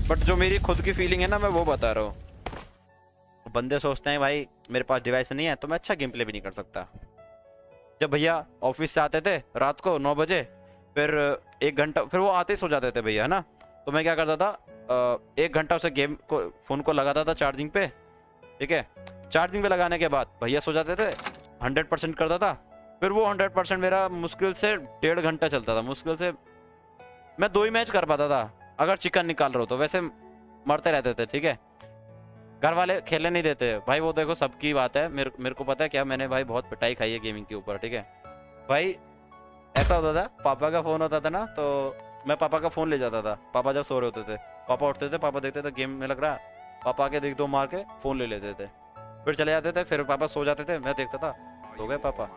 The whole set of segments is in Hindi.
बट जो मेरी खुद की फीलिंग है ना, मैं वो बता रहा हूँ। बंदे सोचते हैं भाई मेरे पास डिवाइस नहीं है तो मैं अच्छा गेम प्ले भी नहीं कर सकता। जब भैया ऑफिस से आते थे रात को 9 बजे, फिर 1 घंटा, फिर वो आते ही सो जाते थे भैया, है ना। तो मैं क्या करता था, 1 घंटा उसे गेम को, फोन को लगाता था चार्जिंग पे, ठीक है। चार्जिंग पे लगाने के बाद भैया सो जाते थे, 100% करता था। फिर वो 100% मेरा मुश्किल से 1.5 घंटा चलता था। मुश्किल से मैं 2 ही मैच कर पाता था अगर चिकन निकाल रहा हो तो, वैसे मरते रहते थे, ठीक है। घर वाले खेलने नहीं देते भाई, वो देखो सबकी बात है। मेरे को पता है क्या, मैंने भाई बहुत पिटाई खाई है गेमिंग के ऊपर, ठीक है भाई। ऐसा होता था, पापा का फोन होता था ना, तो मैं पापा का फोन ले जाता था। पापा जब सो रहे होते थे, पापा उठते थे, पापा देखते थे गेम में लग रहा है, पापा आके देख दो मार के फोन ले लेते थे, फिर चले जाते थे। फिर पापा सो जाते थे, मैं देखता था सो गए पापा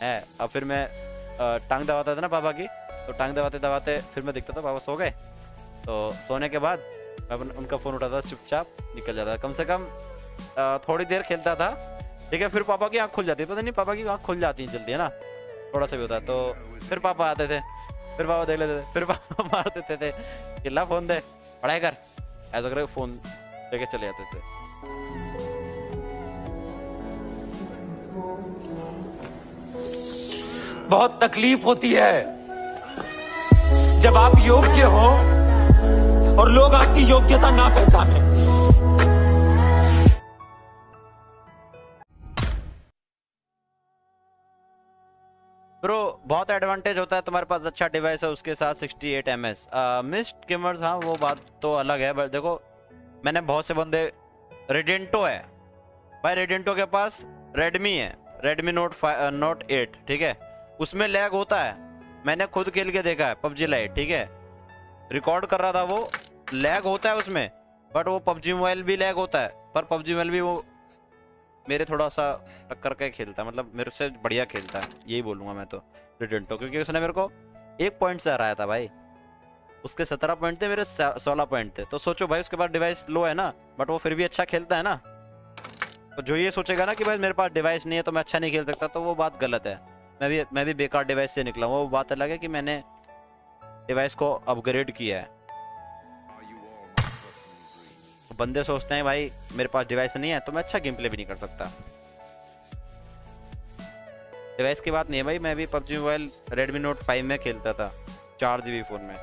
है। अब फिर मैं टांग दबाता था ना पापा की, तो टांग दबाते दबाते फिर मैं देखता था पापा सो गए। तो सोने के बाद मैं उनका फ़ोन उठाता था, चुपचाप निकल जाता था। कम से कम थोड़ी देर खेलता था, ठीक है। फिर पापा की आँख खुल जाती है, पता नहीं पापा की आँख खुल जाती है जल्दी, है ना, थोड़ा सा भी होता है। तो फिर पापा आते थे, फिर पापा देख लेते थे, फिर पापा मार देते थे कि ला फ़ोन दे, पढ़ाई कर, ऐसा करके फ़ोन लेके चले जाते थे। बहुत तकलीफ होती है जब आप योग्य हो और लोग आपकी योग्यता ना पहचाने। ब्रो बहुत एडवांटेज होता है तुम्हारे पास अच्छा डिवाइस है, उसके साथ 68 ms मिस्ड गेमर्स, हाँ वो बात तो अलग है। बट देखो मैंने बहुत से बंदे, रेडेंटो है भाई, रेडेंटो के पास रेडमी है, रेडमी नोट 8, ठीक है। उसमें लैग होता है, मैंने खुद खेल के देखा है पबजी लाइट, ठीक है। रिकॉर्ड कर रहा था वो, लैग होता है उसमें। बट वो पबजी मोबाइल भी लैग होता है, पर पबजी मोबाइल भी वो मेरे थोड़ा सा टक्कर के खेलता है, मतलब मेरे से बढ़िया खेलता है, यही बोलूँगा मैं तो रेडेंटो। क्योंकि उसने मेरे को 1 पॉइंट से हराया था भाई, उसके 17 पॉइंट थे, मेरे 16 पॉइंट थे। तो सोचो भाई उसके पास डिवाइस लो है ना, बट वो फिर भी अच्छा खेलता है ना। तो जो ये सोचेगा ना कि भाई मेरे पास डिवाइस नहीं है तो मैं अच्छा नहीं खेल सकता, तो वो बात गलत है। मैं भी बेकार डिवाइस से निकला हूँ। वो बात अलग है कि मैंने डिवाइस को अपग्रेड किया है। तो बंदे सोचते हैं भाई मेरे पास डिवाइस नहीं है तो मैं अच्छा गेम प्ले भी नहीं कर सकता। डिवाइस की बात नहीं है भाई, मैं भी पबजी मोबाइल रेडमी नोट 5 में खेलता था, 4 GB फ़ोन में।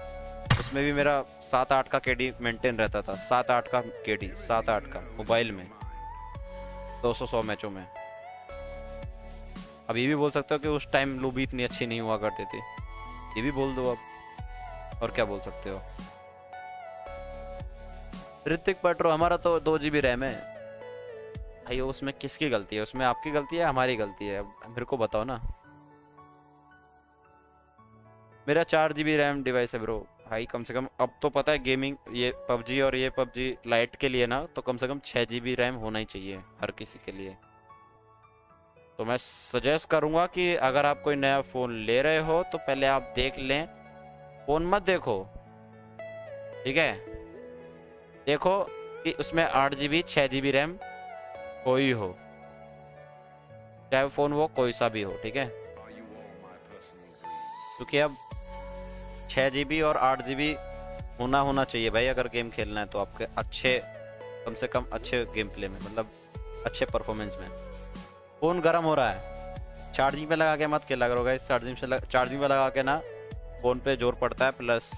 उसमें भी मेरा 7-8 का केडी मेंटेन रहता था, 7-8 का केडी, 7-8 का मोबाइल में, 200 मैचों में। अब ये भी बोल सकते हो कि उस टाइम लूबी इतनी अच्छी नहीं हुआ करती थी, ये भी बोल दो अब, और क्या बोल सकते हो। ऋतिक पेट्रो, हमारा तो 2 GB रैम है भाई। उसमें किसकी गलती है, उसमें आपकी गलती है हमारी गलती है, अब मेरे को बताओ ना। मेरा 4 GB रैम डिवाइस है ब्रो भाई। कम से कम अब तो पता है गेमिंग, ये पबजी और ये पबजी लाइट के लिए ना, तो कम से कम 6 GB रैम होना ही चाहिए हर किसी के लिए। तो मैं सजेस्ट करूंगा कि अगर आप कोई नया फ़ोन ले रहे हो तो पहले आप देख लें, फ़ोन मत देखो, ठीक है। देखो कि उसमें 8 GB 6 GB रैम कोई हो, चाहे फ़ोन वो कोई सा भी हो, ठीक है। क्योंकि अब 6 GB और 8 GB होना चाहिए भाई, अगर गेम खेलना है तो आपके अच्छे, कम से कम अच्छे गेम प्ले में, मतलब अच्छे परफॉर्मेंस में। फ़ोन गर्म हो रहा है, चार्जिंग पे लगा के मत खेला करो गाइस। चार्जिंग पे लगा के ना फ़ोन पे जोर पड़ता है, प्लस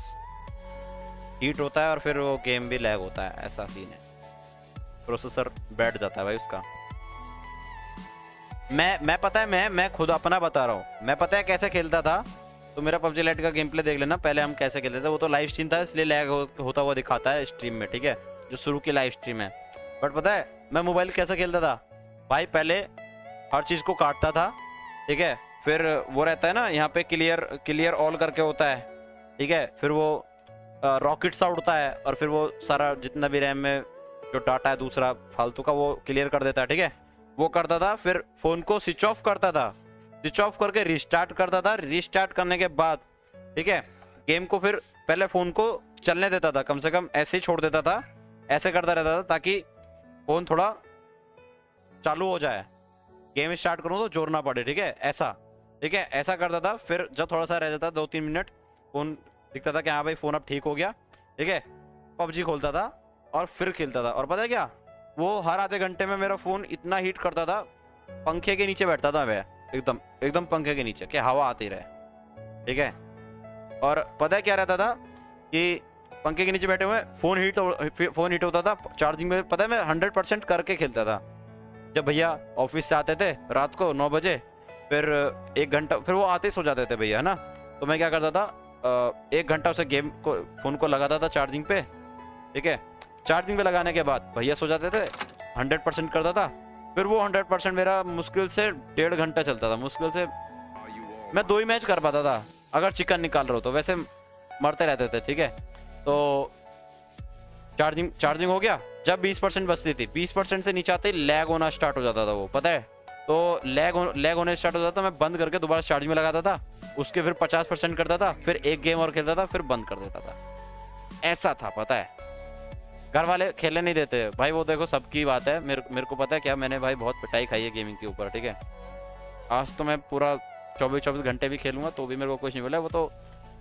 हीट होता है, और फिर वो गेम भी लैग होता है, ऐसा सीन है। प्रोसेसर बैठ जाता है भाई उसका। मैं पता है, मैं खुद अपना बता रहा हूँ, मैं पता है कैसे खेलता था। तो मेरा पबजी लाइट का गेम प्ले देख लेना, पहले हम कैसे खेलते थे। वो तो लाइव स्ट्रीम था इसलिए लैग होता हुआ दिखाता है स्ट्रीम में, ठीक है, जो शुरू की लाइव स्ट्रीम है। बट पता है मैं मोबाइल कैसे खेलता था भाई, पहले हर चीज़ को काटता था, ठीक है। फिर वो रहता है ना यहाँ पे क्लियर ऑल करके होता है, ठीक है। फिर वो रॉकेट सा उड़ता है, और फिर वो सारा जितना भी रैम में जो डाटा है दूसरा फालतू का, वो क्लियर कर देता है, ठीक है। वो करता था, फिर फ़ोन को स्विच ऑफ करता था, स्विच ऑफ करके रिस्टार्ट करता था। रिस्टार्ट करने के बाद, ठीक है, गेम को फिर पहले फ़ोन को चलने देता था, कम से कम ऐसे ही छोड़ देता था, ऐसे करता रहता था ताकि फ़ोन थोड़ा चालू हो जाए, गेम स्टार्ट करूँ तो जोर ना पड़े, ठीक है, ऐसा, ठीक है, ऐसा करता था। फिर जब थोड़ा सा रह जाता 2-3 मिनट, फ़ोन दिखता था कि हाँ भाई फ़ोन अब ठीक हो गया, ठीक है, पबजी खोलता था और फिर खेलता था। और पता है क्या, वो हर आधे घंटे में मेरा फोन इतना हीट करता था, पंखे के नीचे बैठता था मैं, एकदम एकदम पंखे के नीचे कि हवा आती रहे, ठीक है। और पता है क्या रहता था कि पंखे के नीचे बैठे हुए फोन हीट होता था चार्जिंग में। पता है मैं 100% करके खेलता था। जब भैया ऑफिस से आते थे रात को 9 बजे, फिर 1 घंटा, फिर वो आते ही सो जाते थे भैया, है ना। तो मैं क्या करता था, 1 घंटा उसे गेम को, फोन को लगाता था चार्जिंग पे, ठीक है। चार्जिंग पे लगाने के बाद भैया सो जाते थे, 100% करता था। फिर वो 100% मेरा मुश्किल से 1.5 घंटा चलता था। मुश्किल से मैं 2 ही मैच कर पाता था अगर चिकन निकाल रहा हो तो, वैसे मरते रहते थे, ठीक है। तो चार्जिंग हो गया, जब 20% बचती थी, 20% से नीचे आते ही लैग होना स्टार्ट हो जाता था वो, पता है। तो लैग होने स्टार्ट हो जाता था, मैं बंद करके दोबारा चार्जिंग में लगाता था, उसके फिर 50% करता था, फिर एक गेम और खेलता था, फिर बंद कर देता था। ऐसा था, पता है। घर वाले खेलने नहीं देते भाई, वो देखो सबकी बात है। मेरे को पता है क्या, मैंने भाई बहुत पिटाई खाई है गेमिंग के ऊपर, ठीक है। आज तो मैं पूरा 24 घंटे भी खेलूंगा तो भी मेरे को कुछ नहीं बोला। वो तो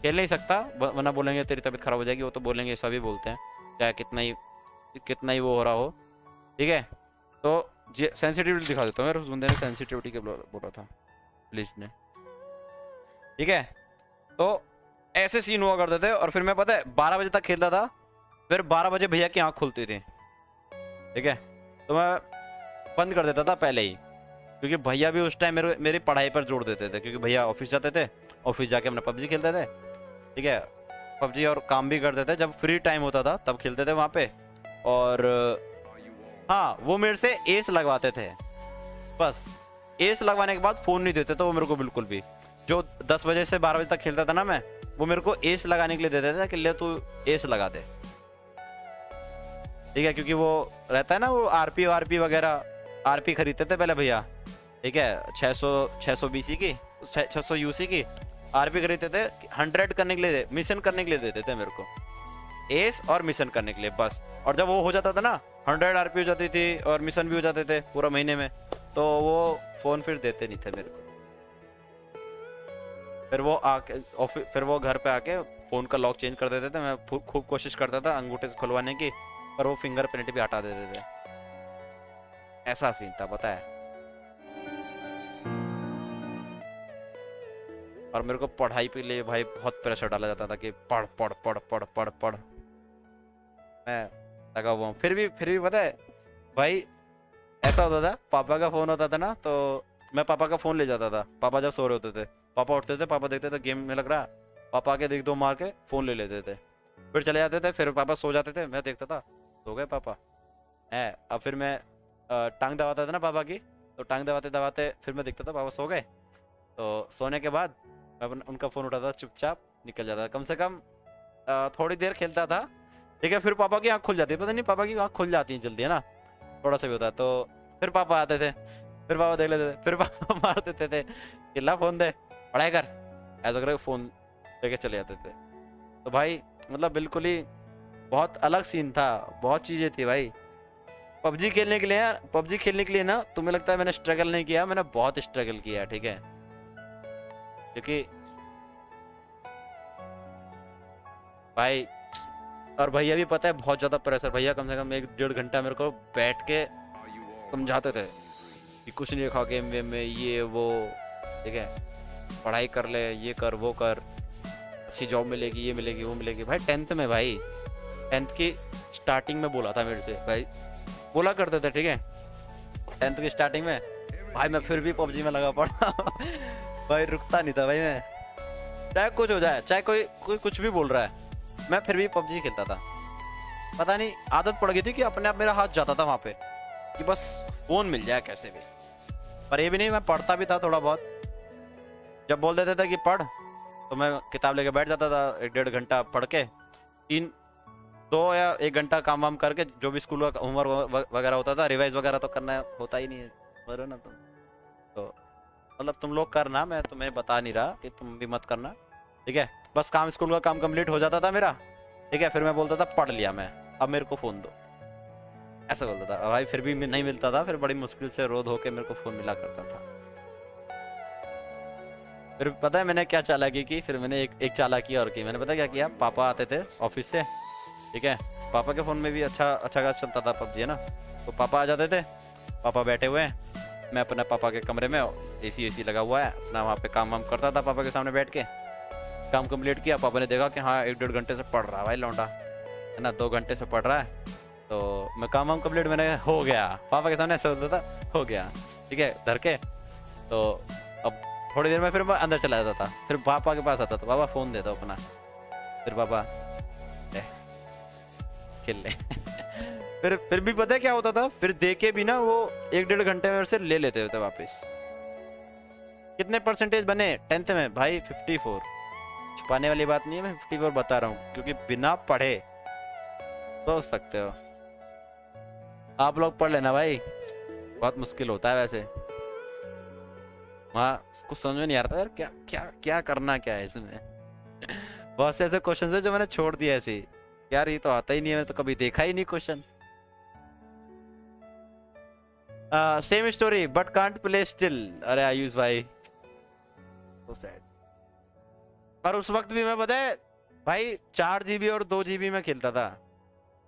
खेल नहीं सकता, वरना बोलेंगे तेरी तबीयत खराब हो जाएगी, वो तो बोलेंगे, सभी बोलते हैं, चाहे कितना ही वो हो रहा हो, ठीक है। तो सेंसिटिविटी दिखा देता हूँ। मेरे उस बंदे ने सेंसिटिविटी के बोला था पुलिस ने, ठीक है। तो ऐसे सीन हुआ करते थे। और फिर मैं पता है 12 बजे तक खेलता था, फिर 12 बजे भैया की आँख खुलती थी, ठीक है। तो मैं बंद कर देता था पहले ही, क्योंकि भैया भी उस टाइम मेरी पढ़ाई पर जोड़ देते थे, क्योंकि भैया ऑफिस जाते थे, ऑफिस जाके अपना पबजी खेलते थे, ठीक है। पबजी और काम भी करते थे, जब फ्री टाइम होता था तब खेलते थे वहाँ पे। और हाँ, वो मेरे से एस लगवाते थे, बस एस लगवाने के बाद फ़ोन नहीं देते थे वो मेरे को बिल्कुल भी। जो 10 बजे से 12 बजे तक खेलता था ना मैं, वो मेरे को एस लगाने के लिए देते थे कि ले तू एस लगा दे, ठीक है। क्योंकि वो रहता है ना, वो आरपी वगैरह, आरपी खरीदते थे पहले भैया, ठीक है। 600 बीसी की, 600 यूसी की आरपी खरीदते थे, 100 करने के लिए, मिशन करने के लिए देते थे मेरे को एस, और मिशन करने के लिए बस। और जब वो हो जाता था ना, 100 आरपी हो जाती थी और मिशन भी हो जाते थे पूरा महीने में, तो वो फोन फिर देते नहीं थे मेरे को। फिर वो घर पे आके फोन का लॉक चेंज कर देते थे। मैं खूब कोशिश करता था अंगूठे से खुलवाने की, पर वो फिंगरप्रिंट भी हटा देते थे। ऐसा सीन था, पता है। और मेरे को पढ़ाई के लिए भाई बहुत प्रेशर डाला जाता था कि पढ़ पढ़ पढ़ पढ़ पढ़ पढ़। मैं लगा हुआ हूँ, फिर भी पता है भाई, ऐसा होता था, पापा का फोन होता था ना, तो मैं पापा का फोन ले जाता था। पापा जब सो रहे होते थे, पापा उठते थे, पापा देखते थे गेम में लग रहा, पापा आके देख दो मार के फोन ले लेते थे, फिर चले जाते थे। फिर पापा सो जाते थे, मैं देखता था सो गए पापा है। अब फिर मैं टांग दबाता था ना पापा की, तो टांग दबाते दबाते फिर मैं देखता था पापा सो गए। तो सोने के बाद मैं उनका फ़ोन उठाता, चुपचाप निकल जाता था। कम से कम थोड़ी देर खेलता था, ठीक है। फिर पापा की आँख खुल जाती है, पता नहीं पापा की आँख खुल जाती है जल्दी, है ना, थोड़ा सा भी होता है। तो फिर पापा आते थे, फिर पापा देख लेते थे, फिर पापा मार देते थे, किला फ़ोन दे, पढ़ाई कर, ऐसा करके फ़ोन लेके चले जाते थे। तो भाई मतलब बिल्कुल ही बहुत अलग सीन था, बहुत चीज़ें थी भाई। पबजी खेलने के लिए ना, तुम्हें लगता है मैंने स्ट्रगल नहीं किया, मैंने बहुत स्ट्रगल किया, ठीक है। क्योंकि भाई, और भैया भी पता है बहुत ज्यादा प्रेशर, भैया कम से कम 1-1.5 घंटा मेरे को बैठ के समझाते थे कि कुछ नहीं रखा गेम वेम में, ये वो, ठीक है, पढ़ाई कर ले, ये कर वो कर, अच्छी जॉब मिलेगी, ये मिलेगी वो मिलेगी। भाई 10th में, भाई 10th की स्टार्टिंग में बोला था मेरे से, भाई बोला करते थे, ठीक है। 10th की स्टार्टिंग में भाई मैं फिर भी पबजी में लगा पड़ा भाई रुकता नहीं था भाई मैं, चाहे कुछ हो जाए, चाहे कोई कुछ भी बोल रहा है, मैं फिर भी पबजी खेलता था। पता नहीं आदत पड़ गई थी कि अपने आप मेरा हाथ जाता था वहाँ पे कि बस फोन मिल जाए कैसे भी। पर ये भी नहीं, मैं पढ़ता भी था थोड़ा बहुत। जब बोल देते थे कि पढ़, तो मैं किताब लेके बैठ जाता था, 1-1.5 घंटा पढ़ के, 2 या 1 घंटा काम वाम करके, जो भी स्कूल का होमवर्क वगैरह होता था, रिवाइज वगैरह तो करना होता ही नहीं है, बरो ना तुम तो, मतलब तुम लोग करना, मैं तुम्हें बता नहीं रहा कि तुम भी मत करना, ठीक है। बस काम, स्कूल का काम कंप्लीट हो जाता था मेरा, ठीक है, फिर मैं बोलता था पढ़ लिया मैं, अब मेरे को फ़ोन दो, ऐसा बोलता था भाई। फिर भी नहीं मिलता था, फिर बड़ी मुश्किल से रोध होके मेरे को फ़ोन मिला करता था। फिर पता है मैंने क्या चालाकी की, फिर मैंने एक चालाकी और की। मैंने पता क्या किया, पापा आते थे ऑफिस से, ठीक है, पापा के फ़ोन में भी अच्छा खासा चलता था पबजी, है ना। तो पापा आ जाते थे, पापा बैठे हुए हैं, मैं अपना पापा के कमरे में, एसी लगा हुआ है अपना, वहाँ पे काम वाम करता था पापा के सामने बैठ के। काम कंप्लीट किया, पापा ने देखा कि हाँ 1-1.5 घंटे से पढ़ रहा है भाई लौंडा, है ना, 2 घंटे से पढ़ रहा है। तो मैं काम वाम कंप्लीट, मैंने हो गया, पापा के सामने ऐसा होता था, हो गया ठीक है धर के। तो अब थोड़ी देर में फिर मैं अंदर चला जाता था, फिर पापा के पास आता था, पापा फ़ोन दे दो अपना, फिर पापा ले खेल ले फिर भी पता है क्या होता था, फिर दे के भी ना वो 1-1.5 घंटे में से ले लेते थे वापस। कितने परसेंटेज बने 10th में भाई? 54। छुपाने वाली बात नहीं है, मैं 54 बता रहा हूँ, क्योंकि बिना पढ़े सोच सकते हो। आप लोग पढ़ लेना भाई, बहुत मुश्किल होता है वैसे। वहाँ कुछ समझ में नहीं आ रहा था यार, क्या क्या क्या करना क्या है इसमें बहुत से ऐसे क्वेश्चन है जो मैंने छोड़ दिया ऐसे ही, यार ये तो आता ही नहीं है, मैंने तो कभी देखा ही नहीं question. Same story but can't play still. अरे आयुष भाई so sad। और उस वक्त भी मैं पता है भाई 4 GB और 2 GB में खेलता था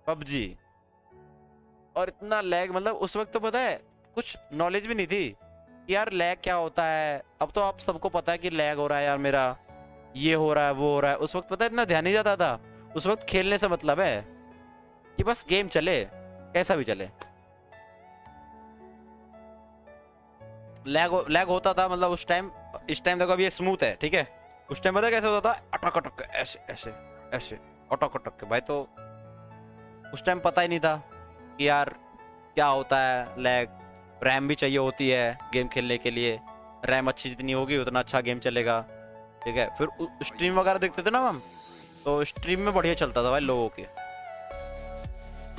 पबजी, और इतना लैग, मतलब उस वक्त तो पता है कुछ नॉलेज भी नहीं थी कि यार लैग क्या होता है। अब तो आप सबको पता है कि लैग हो रहा है यार मेरा, ये हो रहा है वो हो रहा है। उस वक्त पता है इतना ध्यान नहीं जाता था, उस वक्त खेलने से मतलब है कि बस गेम चले कैसा भी चले। लैग होता था, मतलब उस टाइम, इस टाइम देखो अभी ये स्मूथ है ठीक है, उस टाइम पता है कैसे होता था, अटक अटक के ऐसे ऐसे ऐसे अटक अटक के भाई। तो उस टाइम पता ही नहीं था कि यार क्या होता है लैग। रैम भी चाहिए होती है गेम खेलने के लिए, रैम अच्छी जितनी होगी उतना अच्छा गेम चलेगा ठीक है। फिर स्ट्रीम वगैरह देखते थे ना हम, तो स्ट्रीम में बढ़िया चलता था भाई लोगों के,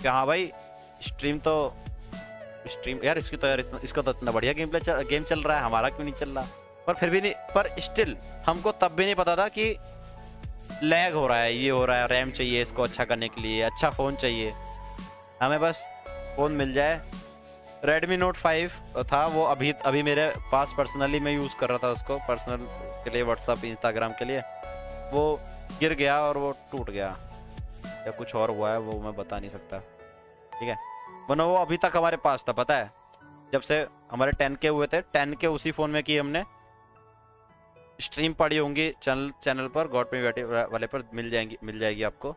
कि हाँ भाई स्ट्रीम यार इसकी तो यार इसका तो इतना बढ़िया गेम चल रहा है, हमारा क्यों नहीं चल रहा। पर फिर भी नहीं, पर स्टिल हमको तब भी नहीं पता था कि लैग हो रहा है, ये हो रहा है, रैम चाहिए इसको अच्छा करने के लिए, अच्छा फ़ोन चाहिए हमें, बस फ़ोन मिल जाए। Redmi Note 5 था वो, अभी मेरे पास पर्सनली मैं यूज़ कर रहा था उसको, पर्सनल के लिए, व्हाट्सअप इंस्टाग्राम के लिए। वो गिर गया और वो टूट गया, या कुछ और हुआ है वो मैं बता नहीं सकता ठीक है। वरना वो अभी तक हमारे पास था पता है, जब से हमारे 10K हुए थे, 10K उसी फ़ोन में की हमने। स्ट्रीम पड़ी होंगी चैनल पर, गॉड पे बैठे वाले पर मिल जाएगी आपको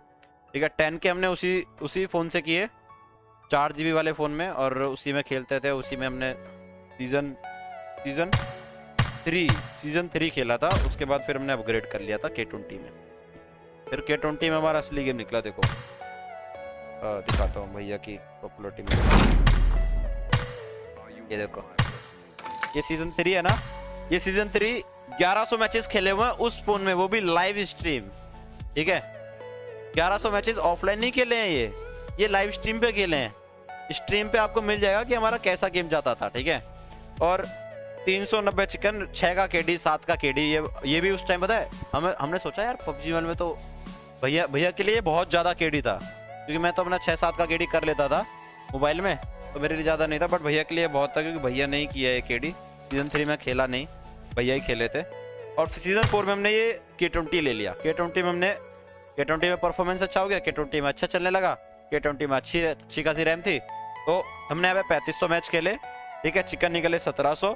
ठीक है। 10K हमने उसी फ़ोन से किए, 4 GB वाले फ़ोन में, और उसी में खेलते थे। उसी में हमने सीजन 3 खेला था। उसके बाद फिर हमने अपग्रेड कर लिया था K20 में। फिर K20 में हमारा असली गेम निकला, देखो दिखाता हूँ भैया की पॉपुलरिटी में। ये देखो, ये सीजन 3 है ना, ये सीजन 3 1100 मैचेस खेले हुए हैं उस फोन में, वो भी लाइव स्ट्रीम ठीक है। 1100 मैचेस ऑफलाइन नहीं खेले हैं, ये लाइव स्ट्रीम पे खेले हैं। स्ट्रीम पे आपको मिल जाएगा कि हमारा कैसा गेम जाता था ठीक है। और 390 चिकन, 6 का KD, 7 का KD, ये भी उस टाइम पता है हमने सोचा यार PUBG में तो भैया के लिए बहुत ज़्यादा KD था, क्योंकि मैं तो अपना 6-7 का KD कर लेता था मोबाइल में, तो मेरे लिए ज़्यादा नहीं था, बट भैया के लिए बहुत था, क्योंकि भैया नहीं किया है KD। सीजन 3 में खेला नहीं, भैया ही खेले थे। और सीजन 4 में हमने ये K20 ले लिया। K20 में परफॉर्मेंस अच्छा हो गया, K20 में अच्छा चलने लगा, K20 में अच्छी खासी रैम थी। तो हमने यहाँ पे 3500 मैच खेले ठीक है। चिकन निकले 1700,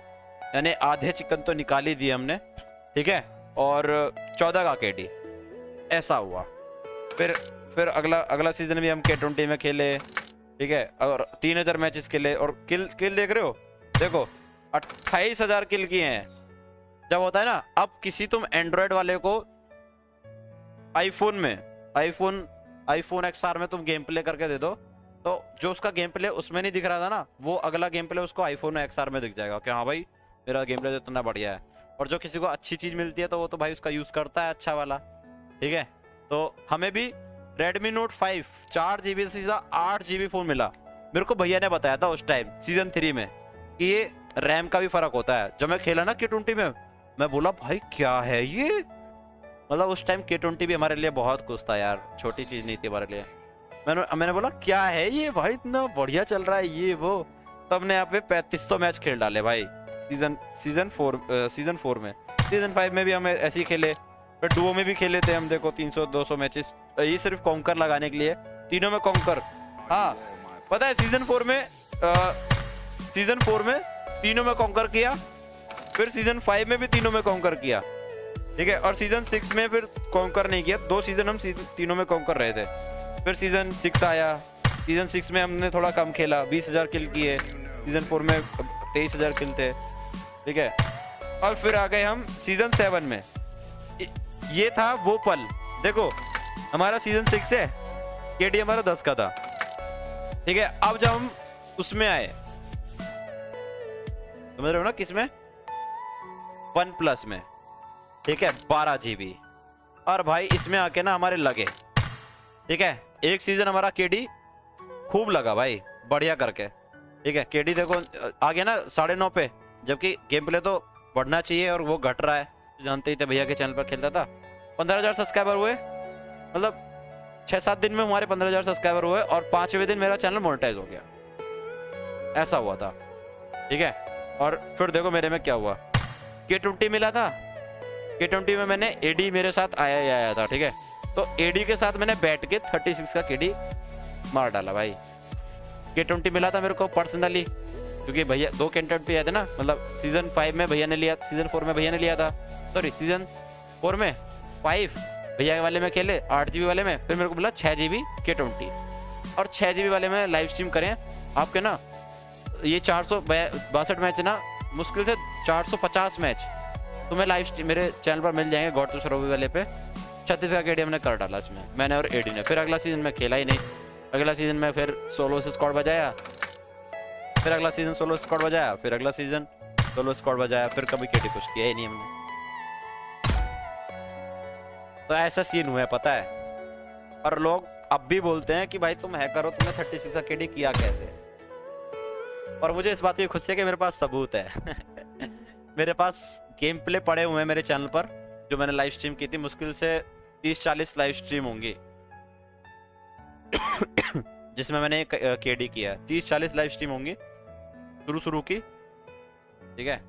यानी आधे चिकन तो निकाल ही दिए हमने ठीक है। और 14 का KD ऐसा हुआ। फिर अगला सीजन भी हम K20 में खेले ठीक है, और 3000 मैचेस खेले। और किल देख रहे हो, देखो 28,000 किल किए हैं। जब होता है ना, अब किसी तुम एंड्रॉयड वाले को आईफोन XR में तुम गेम प्ले करके दे दो, तो जो उसका गेम प्ले उसमें नहीं दिख रहा था ना, वो अगला गेम प्ले उसको आईफोन XR में दिख जाएगा कि हाँ भाई मेरा गेम प्ले तो इतना बढ़िया है। और जो किसी को अच्छी चीज़ मिलती है तो वो तो भाई उसका यूज़ करता है अच्छा वाला ठीक है। तो हमें भी Redmi Note 5 4 GB से सीधा 8 GB फ़ोन मिला। मेरे को भैया ने बताया था उस टाइम सीजन 3 में कि ये रैम का भी फ़र्क होता है। जब मैं खेला ना K20 में, मैं बोला भाई क्या है ये, मतलब उस टाइम K20 भी हमारे लिए बहुत कुछ था यार, छोटी चीज़ नहीं थी हमारे लिए। मैंने बोला क्या है ये भाई, इतना बढ़िया चल रहा है ये वो। तब ने यहाँ पे 3500 मैच खेल डाले भाई सीजन 4 में। सीजन 5 में भी हम ऐसे ही खेले, फिर डुओ में भी खेले थे हम, देखो 300-200 मैचेस, ये सिर्फ कॉन्कर लगाने के लिए तीनों में कॉन्कर। हाँ पता है सीजन 4 में तीनों में कॉन्कर किया, फिर सीजन 5 में भी तीनों में कॉन्कर किया, ठीक है। और सीजन 6 में फिर कॉन्कर नहीं किया, 2 सीजन हम तीनों में कॉन्कर रहे थे। फिर सीजन 6 आया, सीजन 6 में हमने थोड़ा कम खेला, 20,000 किल किए। सीजन 4 में 23,000 किल थे, ठीक है। और फिर आ गए हम सीजन 7 में। ये था वो पल, देखो हमारा सीजन 6 है, केडी हमारा 10 का था, ठीक है। अब जब हम उसमें आए, समझ रहे हो ना, किसमें, OnePlus में, ठीक है, 12 GB। और भाई इसमें आके ना हमारे लगे, ठीक है। एक सीजन हमारा केडी खूब लगा भाई, बढ़िया करके, ठीक है। केडी देखो आ गया ना 9.5 पे, जबकि गेम प्ले तो बढ़ना चाहिए और वो घट रहा है, जानते ही थे, भैया के चैनल पर खेलता था। 15,000 सब्सक्राइबर हुए, मतलब 6-7 दिन में हमारे 15,000 सब्सक्राइबर हुए, और 5वें दिन मेरा चैनल मोनेटाइज हो गया, ऐसा हुआ था, ठीक है। और फिर देखो मेरे में क्या हुआ, K20 मिला था। K20 में मैंने एडी मेरे साथ आया था, ठीक है। तो एडी के साथ मैंने बैठ के 36 का केडी मार डाला भाई। K20 मिला था मेरे को पर्सनली, क्योंकि भैया 2 K20 आए थे ना, मतलब सीजन 5 में भैया ने लिया, सीजन 4 में भैया ने लिया था, सॉरी सीजन 4 में 5 भैया वाले में खेले, 8 GB वाले में, फिर मेरे को मिला 6 GB K20। और 6 GB वाले में लाइव स्ट्रीम करें आपके ना, ये 462 मैच ना, मुश्किल से 450 मैच तुम्हें लाइव स्ट्रीम मेरे चैनल पर मिल जाएंगे, गॉड टू सरोवी वाले पे। 36 का केडी हमने कर डाला इसमें, मैंने और एडी ने। फिर अगला सीजन में खेला ही नहीं, अगला सीजन में फिर सोलो से स्क्वाड बजाया, फिर अगला सीजन सोलो स्क्वाड बजाया, फिर अगला सीजन सोलो स्क्वाड बजाया, फिर कभी केडी कुछ किया ही नहीं हमने। तो ऐसा सीन हुआ है, पता है। और लोग अब भी बोलते हैं कि भाई तुम हैकर हो, तुमने 36 का केडी किया कैसे। और मुझे इस बात की खुशी है कि मेरे पास सबूत है मेरे पास गेम प्ले पड़े हुए हैं मेरे चैनल पर, जो मैंने लाइव स्ट्रीम की थी, मुश्किल से 30-40 लाइव स्ट्रीम होंगी जिसमें मैंने केडी किया। 30-40 लाइव स्ट्रीम होंगी शुरू की, ठीक है।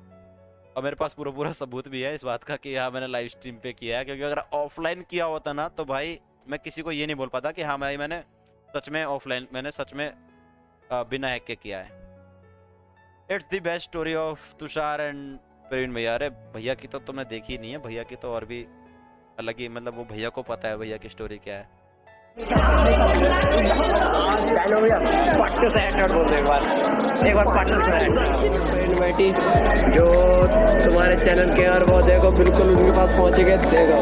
और मेरे पास पूरा सबूत भी है इस बात का कि हाँ मैंने लाइव स्ट्रीम पे किया है, क्योंकि अगर ऑफलाइन किया होता ना तो भाई मैं किसी को ये नहीं बोल पाता कि हाँ भाई मैंने सच में ऑफलाइन, मैंने सच में बिना हैक के किया है। It's the best story of Tushar and Praveen भैया। अरे भैया की तो तुमने देखी नहीं है, भैया की तो और भी अलग ही, मतलब वो भैया को पता है भैया की स्टोरी क्या है। पट्टू से हेडशॉट बोल दो एक बार पट्टू से बेटी जो तुम्हारे चैनल के, और वो देखो बिल्कुल उनके पास पहुंच गए, देखो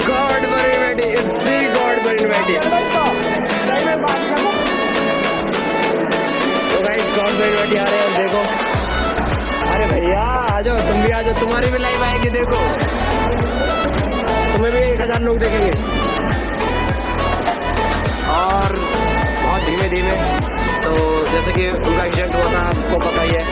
गॉड बड़ी बेटी, इट्स दी गॉड बड़ी बेटी। गॉड बड़ी बेटी आ रहे हैं, देखो। अरे भैया आ जाओ, तुम भी आ जाओ, तुम्हारी भी लाइव आएगी, देखो तुम्हें भी 1000 लोग देखेंगे। और बहुत धीमे धीमे, तो जैसे कि उनका एक्सीडेंट हुआ था आपको पता ही है,